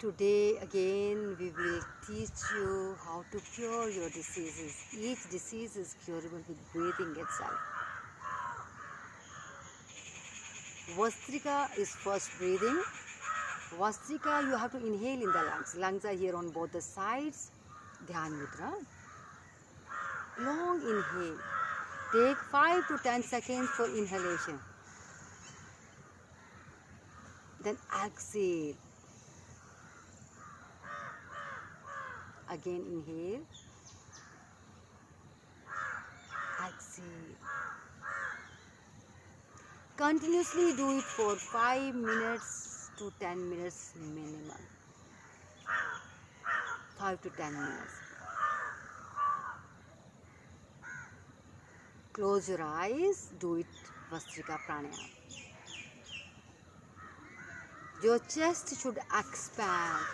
Today again we will teach you how to cure your diseases. Each disease is curable with breathing itself. Vastrika is first breathing. Vastrika, you have to inhale in the lungs. Lungs are here on both the sides. Dhyan Mudra. Long inhale. Take 5 to 10 seconds for inhalation. Then exhale. Again inhale. Exhale. Continuously do it for 5 minutes to 10 minutes minimum. 5 to 10 minutes. Close your eyes. Do it Vastrika Pranayama. Your chest should expand.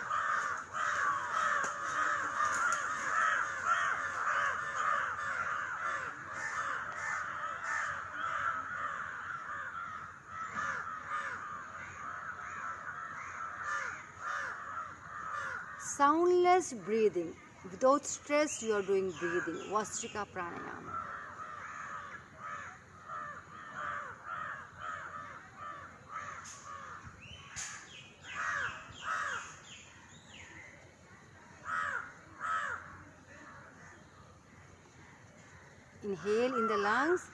Soundless breathing. Without stress, you are doing breathing. Vastrika Pranayama. Inhale in the lungs.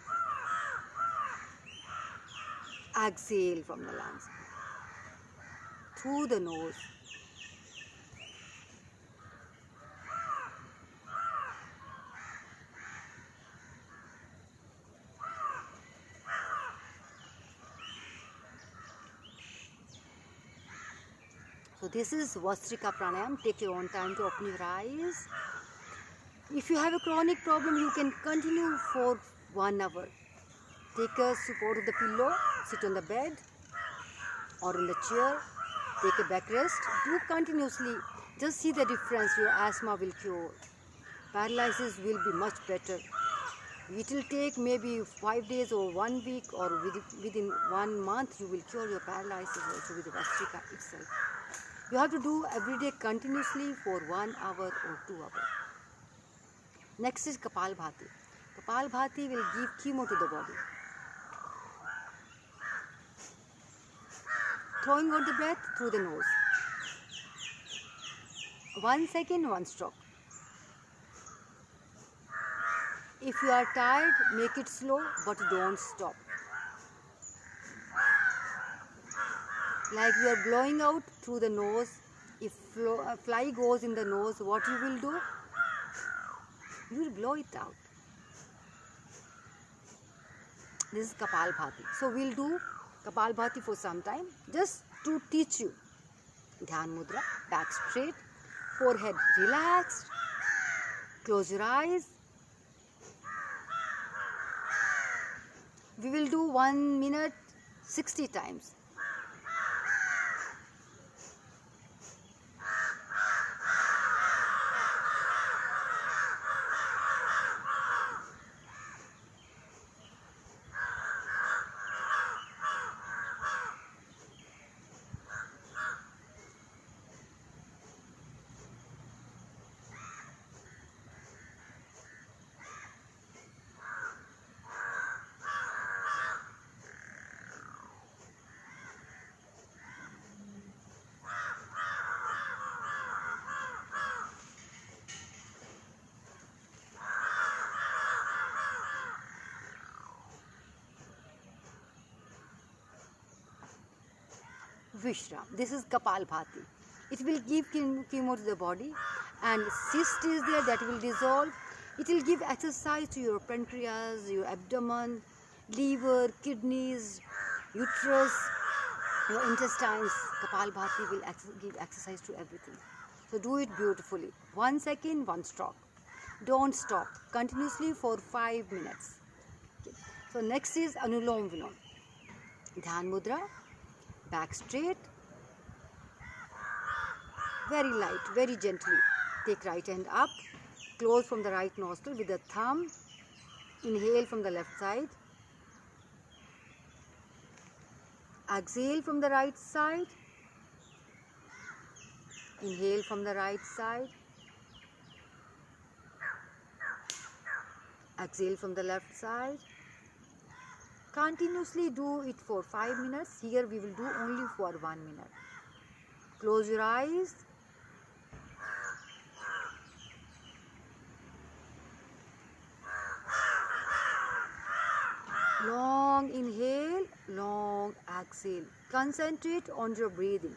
Exhale from the lungs. Through the nose. So this is Vastrika Pranayama. Take your own time to open your eyes. If you have a chronic problem, you can continue for 1 hour. Take a support of the pillow, sit on the bed or in the chair, take a back rest. Do continuously. Just see the difference. Your asthma will cure. Paralysis will be much better. It will take maybe 5 days or 1 week, or within 1 month you will cure your paralysis also with the Vastrika itself. You have to do every day continuously for 1 hour or 2 hours. Next is Kapalbhati. Kapalbhati will give chemo to the body. Throwing out the breath through the nose. 1 second, 1 stroke. If you are tired, make it slow, but don't stop. Like you are blowing out through the nose. If a fly goes in the nose, what you will do? You will blow it out. This is Kapalbhati. So we'll do Kapalbhati for some time, just to teach you. Dhyan Mudra, back straight, forehead relaxed, close your eyes. We will do 1 minute 60 times. Vishram. This is Kapalbhati. It will give chemo to the body, and cyst is there that will dissolve. It will give exercise to your pancreas, your abdomen, liver, kidneys, uterus, your intestines. Kapalbhati will give exercise to everything. So do it beautifully. 1 second, 1 stroke. Don't stop. Continuously for 5 minutes. Okay. So next is Anulom Vilom. Dhyan Mudra. Back straight, very light, very gently. Take right hand up, close from the right nostril with the thumb. Inhale from the left side. Exhale from the right side. Inhale from the right side. Exhale from the left side. Continuously do it for 5 minutes. Here we will do only for 1 minute. Close your eyes. Long inhale, long exhale. Concentrate on your breathing.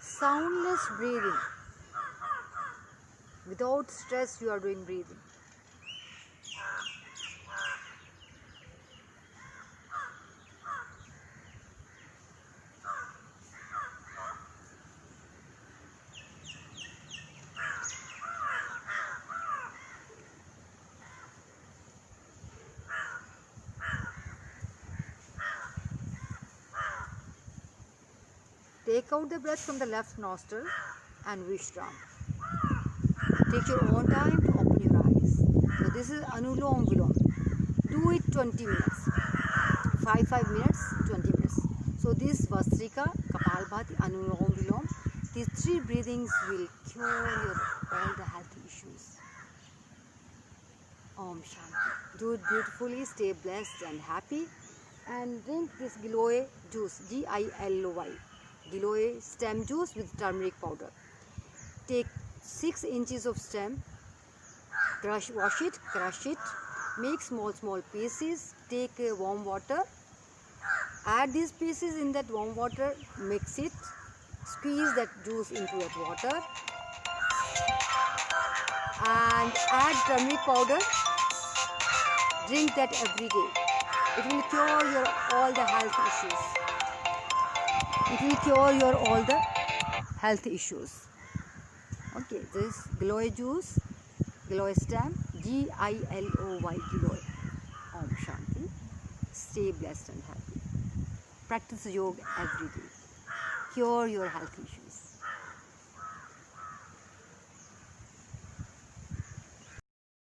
Soundless breathing. Without stress you are doing breathing. Take out the breath from the left nostril and Vishram. Take your own time to open your eyes. So this is Anulom Vilom. Do it 20 minutes. 5 minutes, 20 minutes. So this Vastrika, Kapalbhati, Anulom Vilom. These 3 breathings will cure your all the health issues. Om Shanti. Do it beautifully, stay blessed and happy. And drink this Giloy juice, Giloy. Giloy stem juice with turmeric powder. Take 6 inches of stem, wash it, crush it, make small pieces, take warm water, add these pieces in that warm water, mix it, squeeze that juice into that water and add turmeric powder. Drink that every day. It will cure your all the health issues. It will cure your all the health issues. Okay, this Giloy juice, Giloy stem, Giloy, Giloy. Om Shanti. Stay blessed and happy. Practice yoga every day. Cure your health issues.